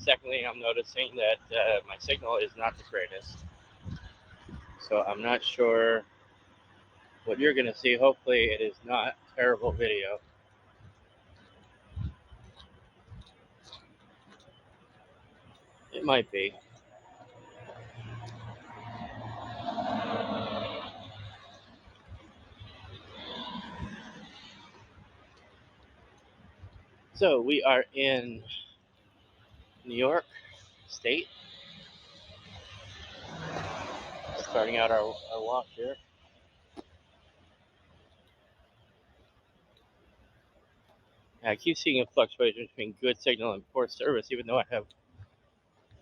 secondly, I'm noticing that my signal is not the greatest. So I'm not sure what you're going to see. Hopefully it is not terrible video. It might be. So we are in New York State, starting out our walk here. I keep seeing a fluctuation between good signal and poor service, even though I have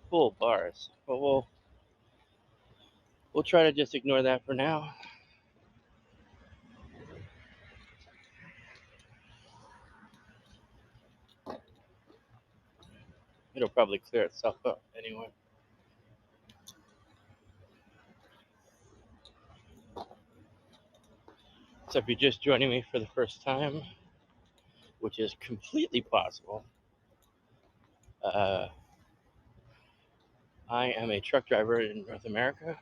full bars. But we'll try to just ignore that for now. It'll probably clear itself up anyway. So if you're just joining me for the first time, which is completely possible, I am a truck driver in North America,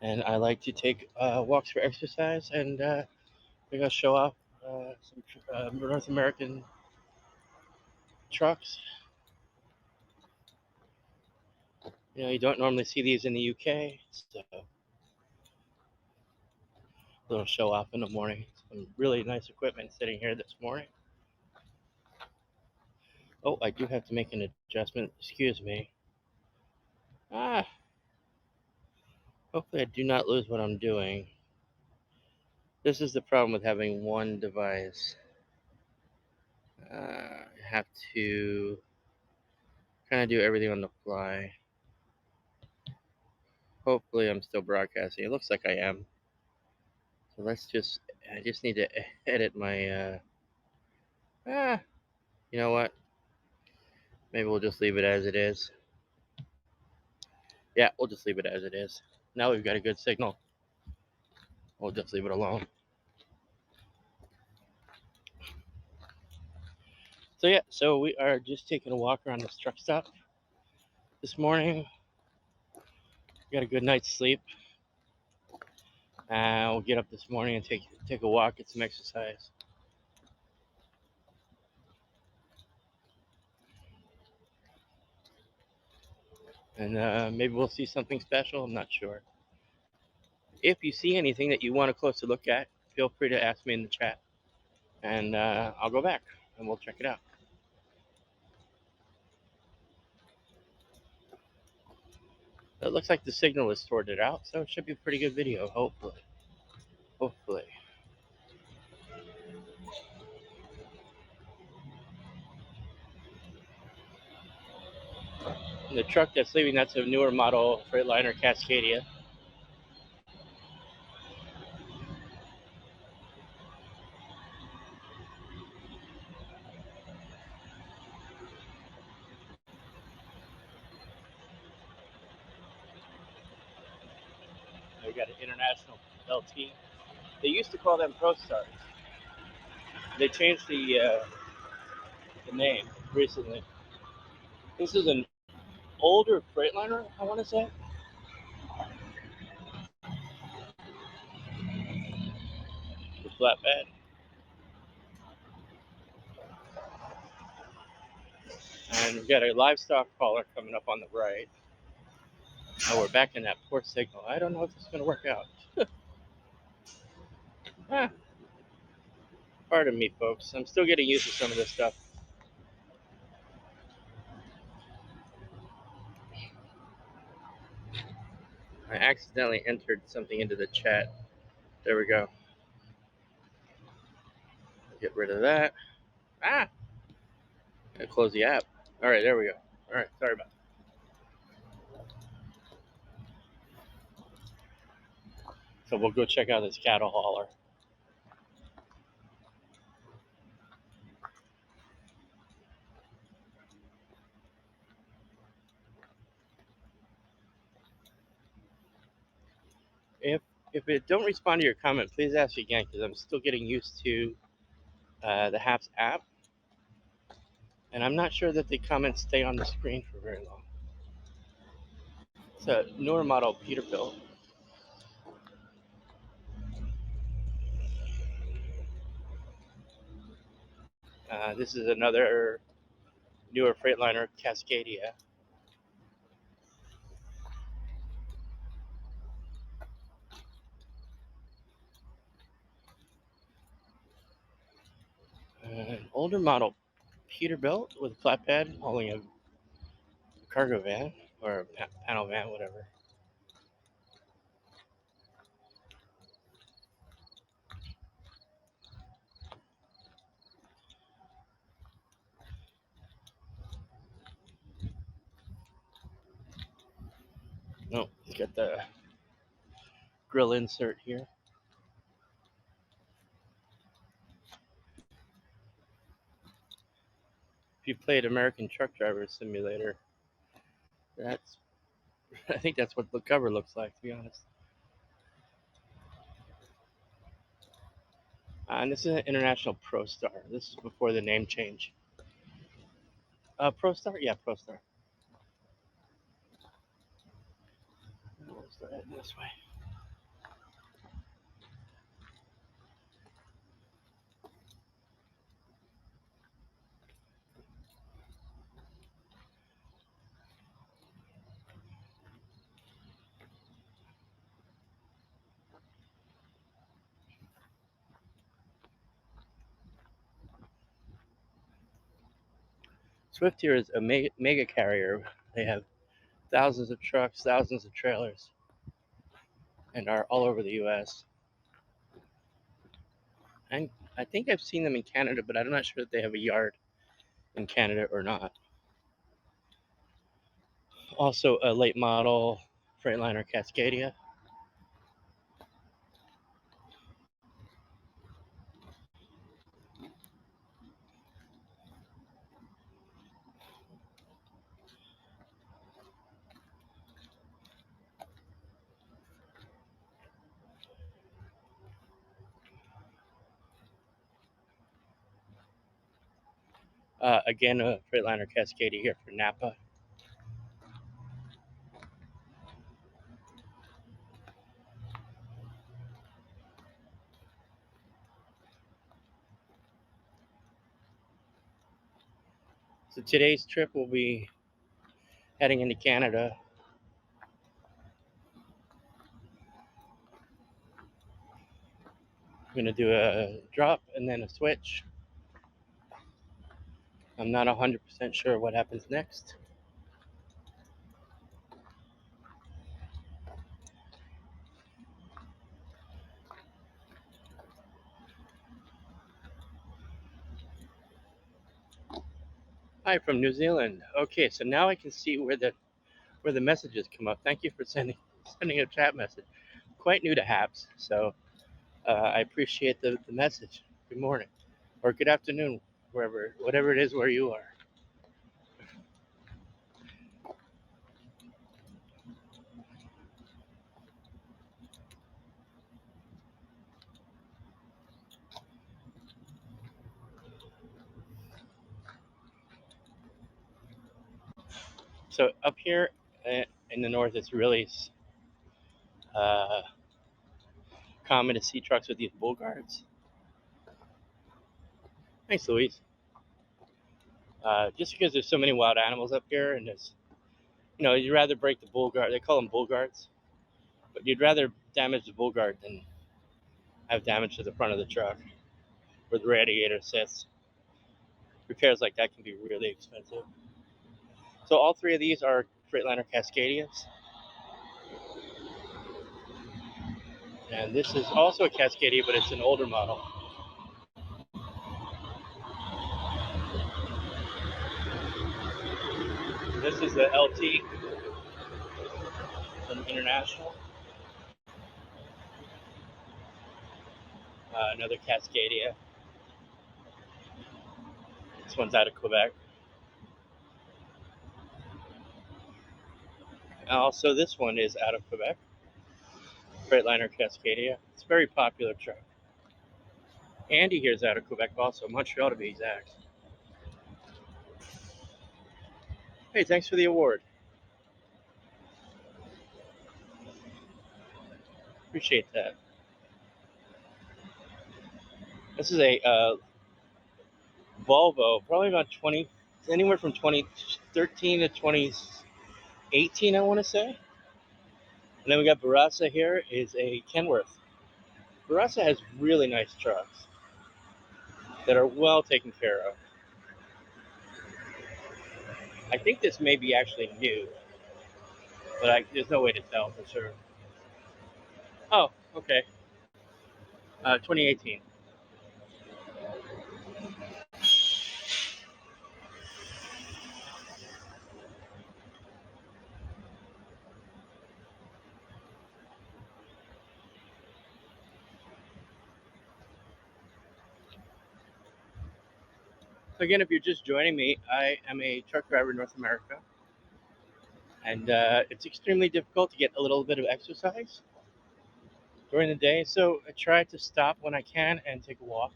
and I like to take walks for exercise, and we're gonna show off some North American trucks. You know, you don't normally see these in the UK, so a little show off in the morning. Some really nice equipment sitting here this morning. Oh, I do have to make an adjustment. Excuse me. Hopefully I do not lose what I'm doing. This is the problem with having one device. I have to kind of do everything on the fly. Hopefully I'm still broadcasting. It looks like I am. So I just need to edit my, you know what? Maybe we'll just leave it as it is. Yeah, we'll just leave it as it is. Now we've got a good signal. We'll just leave it alone. So yeah, so we are just taking a walk around this truck stop this morning. We got a good night's sleep. We'll get up this morning and take a walk, get some exercise. And maybe we'll see something special. I'm not sure. If you see anything that you want a closer look at, feel free to ask me in the chat. And I'll go back and we'll check it out. It looks like the signal is sorted out, so it should be a pretty good video, hopefully. Hopefully. And the truck that's leaving, that's a newer model Freightliner Cascadia. We got an International LT. They used to call them Pro Stars. They changed the name recently. This is an older Freightliner, I want to say. The flatbed. And we've got a livestock hauler coming up on the right. Oh, we're back in that poor signal. I don't know if it's going to work out. Pardon me, folks. I'm still getting used to some of this stuff. I accidentally entered something into the chat. There we go. Get rid of that. Gotta close the app. All right, there we go. All right, sorry about that. So we'll go check out this cattle hauler. If it don't respond to your comment, please ask again because I'm still getting used to the HAPS app. And I'm not sure that the comments stay on the screen for very long. It's a newer model Peterbilt. This is another newer Freightliner Cascadia. An older model Peterbilt with a flatbed hauling a cargo van or a panel van, whatever. No, it's got the grill insert here. If you played American Truck Driver Simulator, that's I think that's what the cover looks like, to be honest. And this is an International Pro Star. This is before the name change. Pro Star? Yeah, Pro Star. We'll start heading this way. Swift here is a mega carrier. They have thousands of trucks, thousands of trailers, and are all over the U.S. And I think I've seen them in Canada, but I'm not sure that they have a yard in Canada or not. Also, a late model Freightliner Cascadia. Again, a Freightliner Cascadia here for Napa. So today's trip will be heading into Canada. I'm going to do a drop and then a switch. I'm not 100% sure what happens next. Hi from New Zealand. Okay, so now I can see where the messages come up. Thank you for sending a chat message. Quite new to HAPS, so I appreciate the message. Good morning or good afternoon, whatever it is where you are. So up here in the north, it's really uh, common to see trucks with these bull guards. Thanks, Louise. Just because there's so many wild animals up here, and you'd rather break the bull guard. They call them bull guards, but you'd rather damage the bull guard than have damage to the front of the truck where the radiator sits. Repairs like that can be really expensive. So all three of these are Freightliner Cascadias. And this is also a Cascadia, but it's an older model. This is the LT from International. Another Cascadia. This one's out of Quebec. Also, this one is out of Quebec. Freightliner Cascadia. It's a very popular truck. Andy here is out of Quebec also, Montreal to be exact. Hey, thanks for the award. Appreciate that. This is a Volvo, probably about 20, anywhere from 2013 to 2018, I want to say. And then we got Barassa here, is a Kenworth. Barassa has really nice trucks that are well taken care of. I think this may be actually new, but there's no way to tell for sure. Oh, okay. 2018. So again, if you're just joining me, I am a truck driver in North America, and it's extremely difficult to get a little bit of exercise during the day. So I try to stop when I can and take a walk.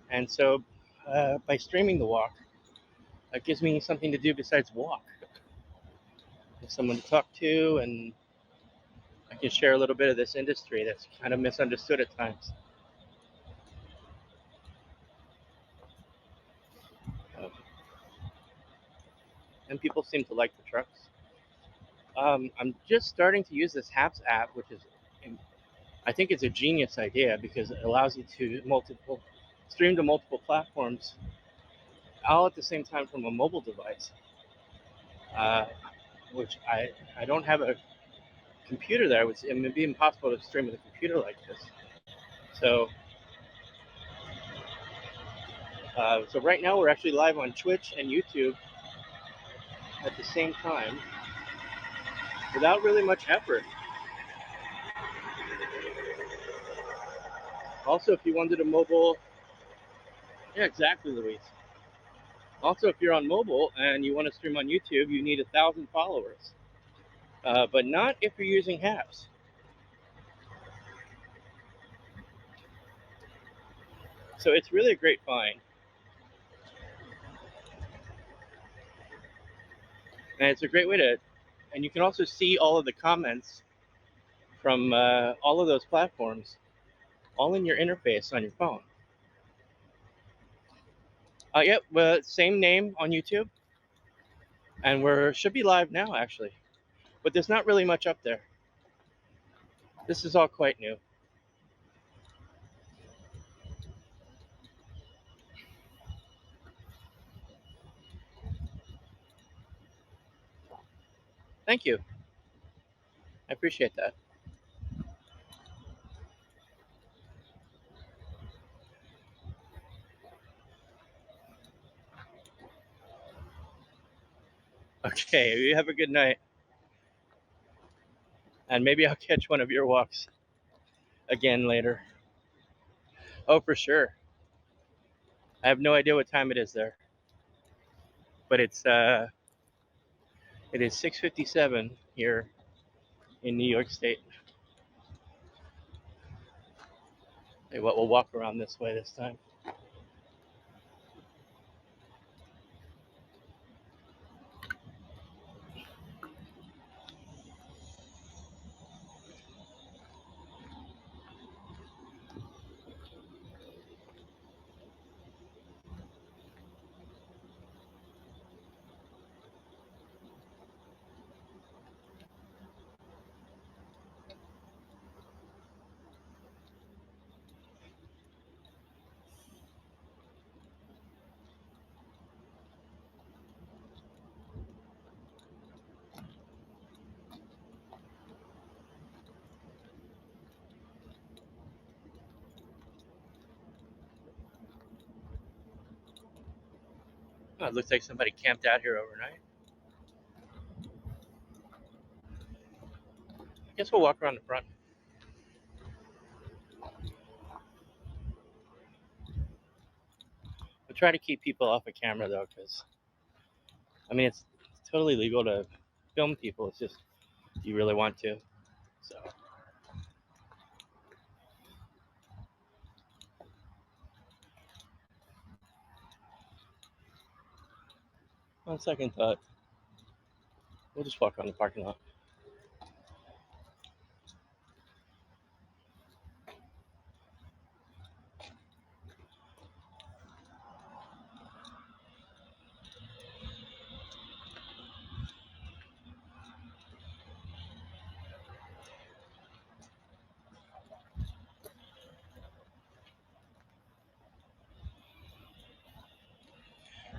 And so by streaming the walk, it gives me something to do besides walk. There's someone to talk to, and I can share a little bit of this industry that's kind of misunderstood at times. Um, and people seem to like the trucks. I'm just starting to use this HAPS app, which is, I think it's a genius idea because it allows you to stream to multiple platforms all at the same time from a mobile device, uh, which I don't have a computer there. It would be impossible to stream with a computer like this. So, so right now we're actually live on Twitch and YouTube at the same time without really much effort. Also, if you wanted a mobile, yeah, exactly, Louise. Also, if you're on mobile and you want to stream on YouTube, you need 1,000 followers, but not if you're using HAPS. So it's really a great find, and it's a great way to. And you can also see all of the comments from all of those platforms, all in your interface on your phone. Yep, well, same name on YouTube, and should be live now actually, but there's not really much up there. This is all quite new. Thank you. I appreciate that. Okay, you have a good night, and maybe I'll catch one of your walks again later. Oh, for sure. I have no idea what time it is there, but it is 6:57 here in New York State. Hey, what, we'll walk around this way this time. Oh, it looks like somebody camped out here overnight. I guess we'll walk around the front. We'll try to keep people off of camera though, because I mean it's totally legal to film people. It's just you really want to. So on second thought, We'll just walk around the parking lot.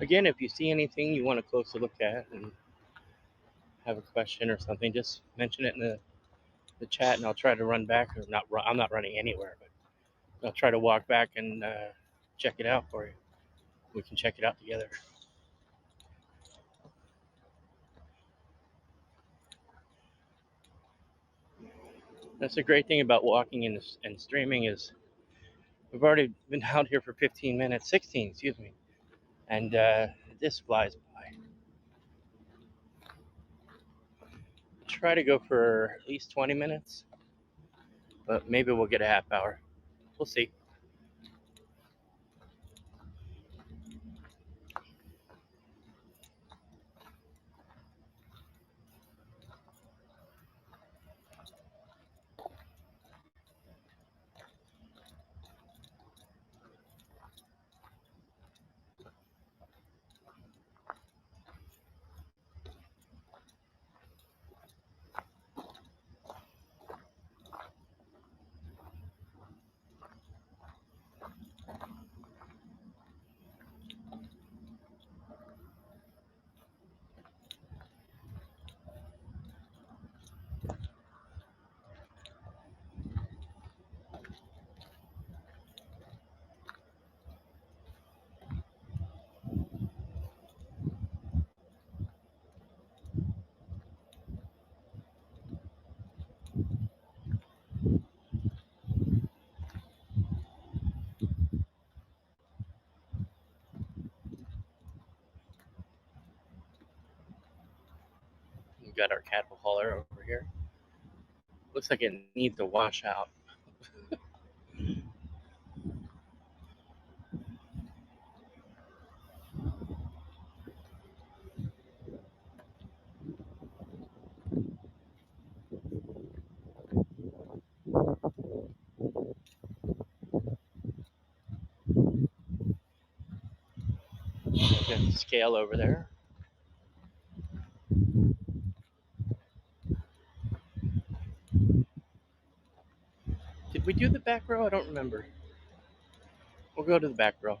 Again, if you see anything you want a closer look at and have a question or something, just mention it in the chat, and I'll try to run back. Or not, I'm not running anywhere, but I'll try to walk back and check it out for you. We can check it out together. That's the great thing about walking and streaming is we've already been out here for 15 minutes, 16, excuse me, and this flies by. Try to go for at least 20 minutes, but maybe we'll get a half hour. We'll see. We got our cattle hauler over here. Looks like it needs a washout. Got the scale over there. Did we do the back row? I don't remember. We'll go to the back row.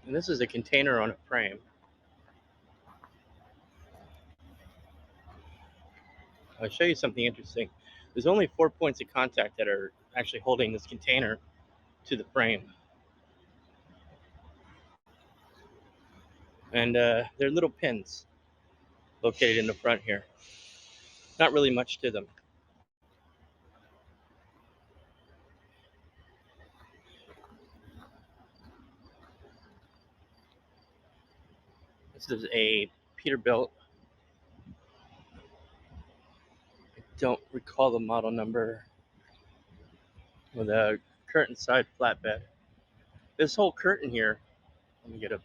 And this is a container on a frame. I'll show you something interesting. There's only 4 points of contact that are actually holding this container to the frame. And they're little pins located in the front here. Not really much to them. This is a Peterbilt. I don't recall the model number. With a curtain side flatbed. This whole curtain here, let me get a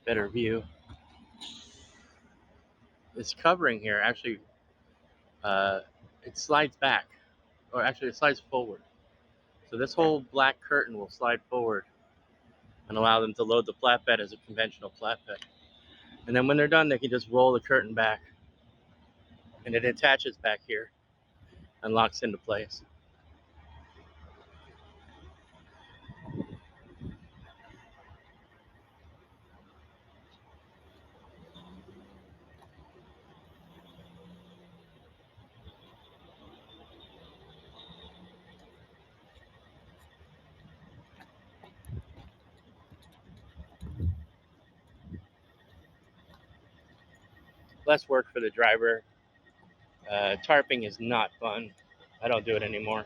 better view. This covering here actually, it slides back, or actually it slides forward. So this whole black curtain will slide forward and allow them to load the flatbed as a conventional flatbed. And then when they're done, they can just roll the curtain back, and it attaches back here and locks into place. Less work for the driver. Tarping is not fun. I don't do it anymore.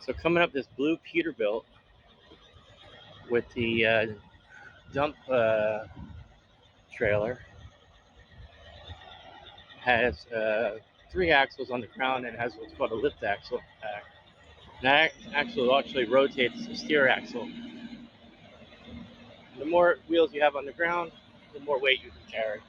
So coming up this blue Peterbilt with the dump trailer. has 3 axles on the ground and has what's called a lift axle. That axle actually rotates the steer axle. The more wheels you have on the ground, the more weight you can carry.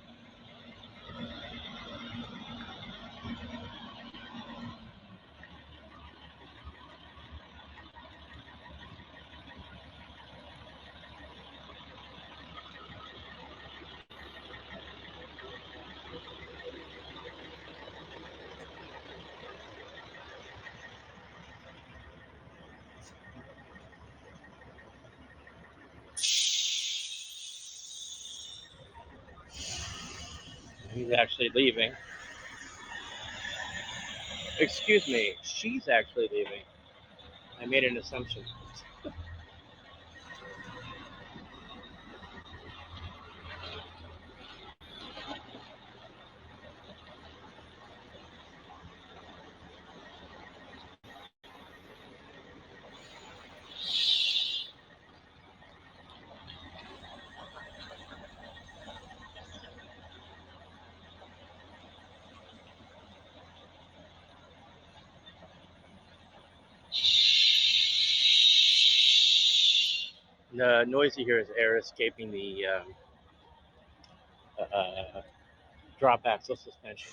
He's actually leaving. Excuse me, she's actually leaving. I made an assumption. The noise you hear is air escaping the drop axle suspension.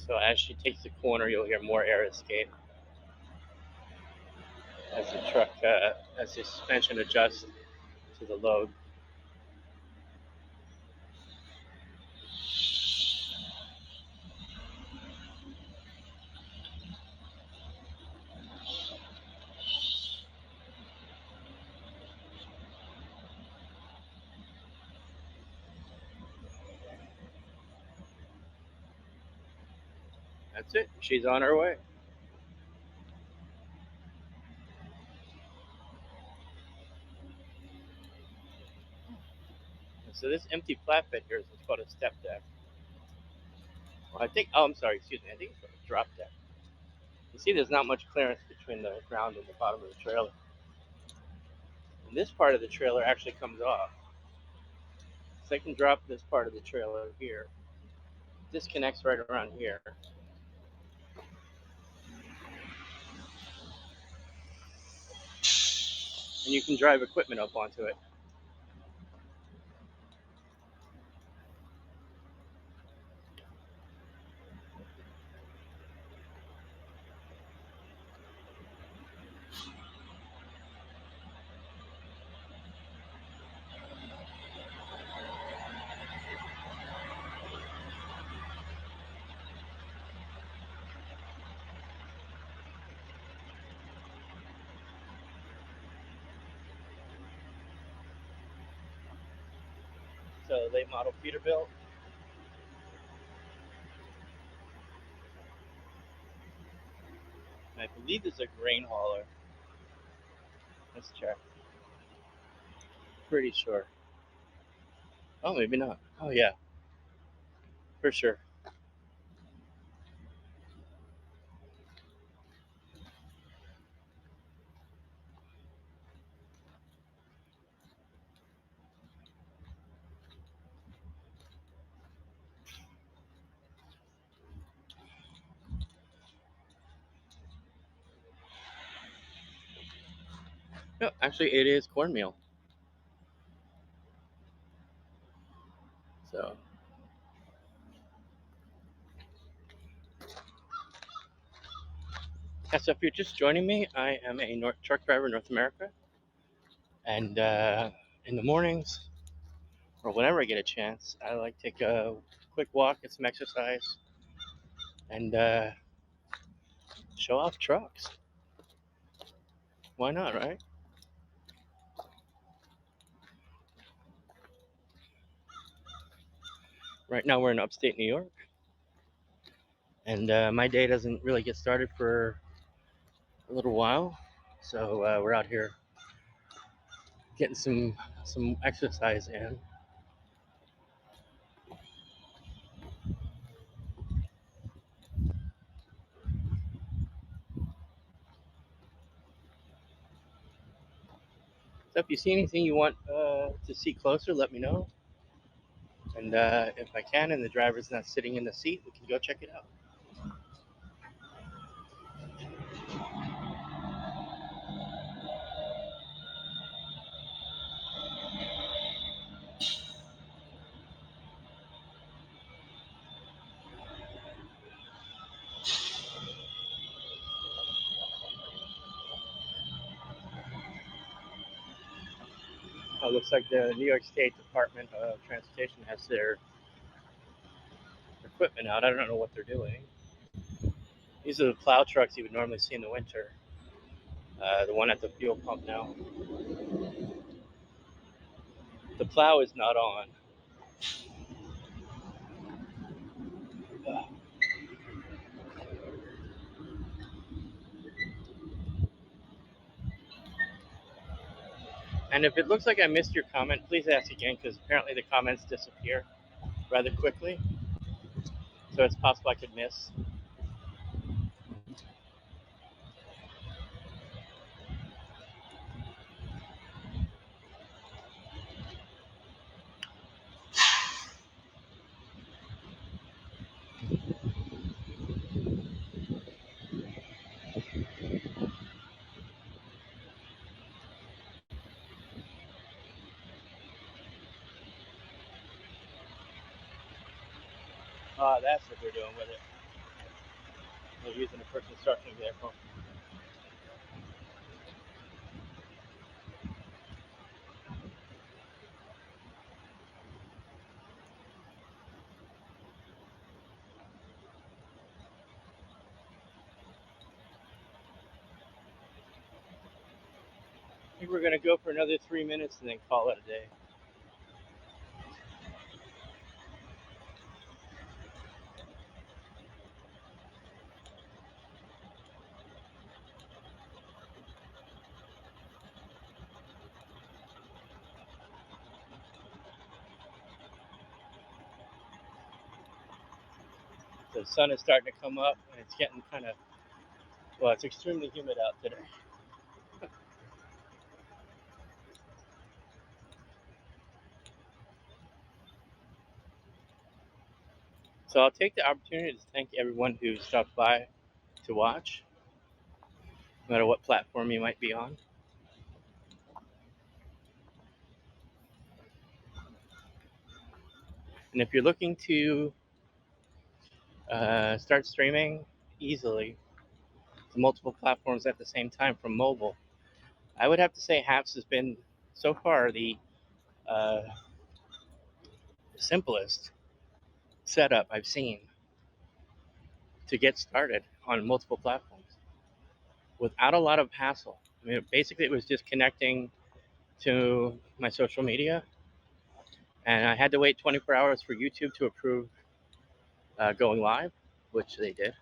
So as she takes the corner, you'll hear more air escape as the truck, as the suspension adjusts to the load. That's it. She's on her way. So this empty flatbed here is what's called a step deck. Well, I'm sorry, excuse me. I think it's a drop deck. You see there's not much clearance between the ground and the bottom of the trailer. And this part of the trailer actually comes off. So I can drop this part of the trailer here. Disconnects right around here. And you can drive equipment up onto it. So late model Peterbilt. I believe it's a grain hauler. Let's check. Pretty sure. Oh, maybe not. Oh, yeah. For sure. No, actually, it is cornmeal. So, yeah, so if you're just joining me, I am a truck driver in North America. And in the mornings, or whenever I get a chance, I like to take a quick walk, get some exercise, and show off trucks. Why not, right? Right now we're in upstate New York. And my day doesn't really get started for a little while, so we're out here getting some exercise in. So if you see anything you want to see closer, let me know. And if I can, and the driver's not sitting in the seat, we can go check it out. Looks like the New York State Department of Transportation has their equipment out. I don't know what they're doing. These are the plow trucks you would normally see in the winter. The one at the fuel pump now. The plow is not on. And if it looks like I missed your comment, please ask again, because apparently the comments disappear rather quickly. So it's possible I could miss. That's what they're doing with it. They're using it for construction vehicle. I think we're going to go for another 3 minutes and then call it a day. The sun is starting to come up, and it's getting kind of, well, it's extremely humid out today. So I'll take the opportunity to thank everyone who stopped by to watch, no matter what platform you might be on. And if you're looking to start streaming easily to multiple platforms at the same time from mobile, I would have to say Haps has been so far the simplest setup I've seen to get started on multiple platforms without a lot of hassle. I mean, basically, it was just connecting to my social media, and I had to wait 24 hours for YouTube to approve going live, which they did.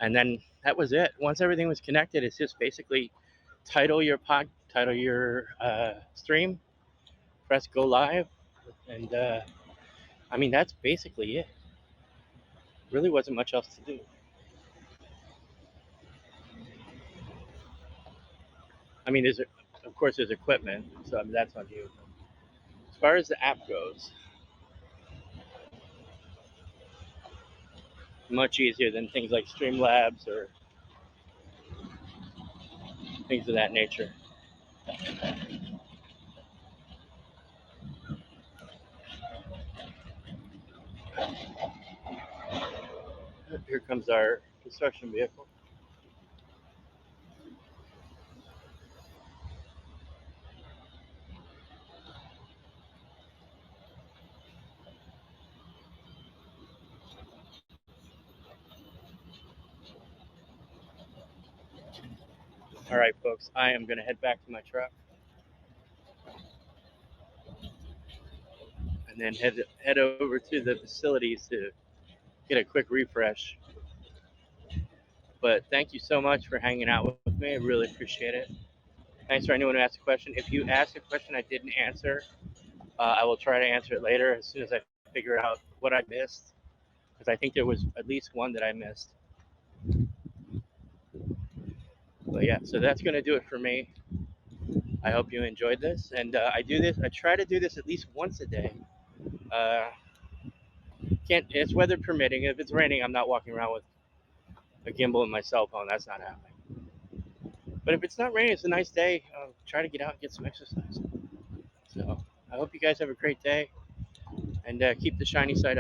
And then that was it. Once everything was connected, it's just basically title your stream, press go live, and I mean that's basically it. Really wasn't much else to do. I mean, of course there's equipment, so I mean, that's on you. As far as the app goes, much easier than things like Streamlabs or things of that nature. Here comes our construction vehicle. All right, folks, I am going to head back to my truck and then head over to the facilities to get a quick refresh. But thank you so much for hanging out with me. I really appreciate it. Thanks for anyone who asked a question. If you asked a question I didn't answer, I will try to answer it later as soon as I figure out what I missed, because I think there was at least one that I missed. But yeah, so that's going to do it for me. I hope you enjoyed this. And I try to do this at least once a day. Uh, it's weather permitting. If it's raining, I'm not walking around with a gimbal and my cell phone. That's not happening. But if it's not raining, it's a nice day. Try to get out and get some exercise. So I hope you guys have a great day, and keep the shiny side up.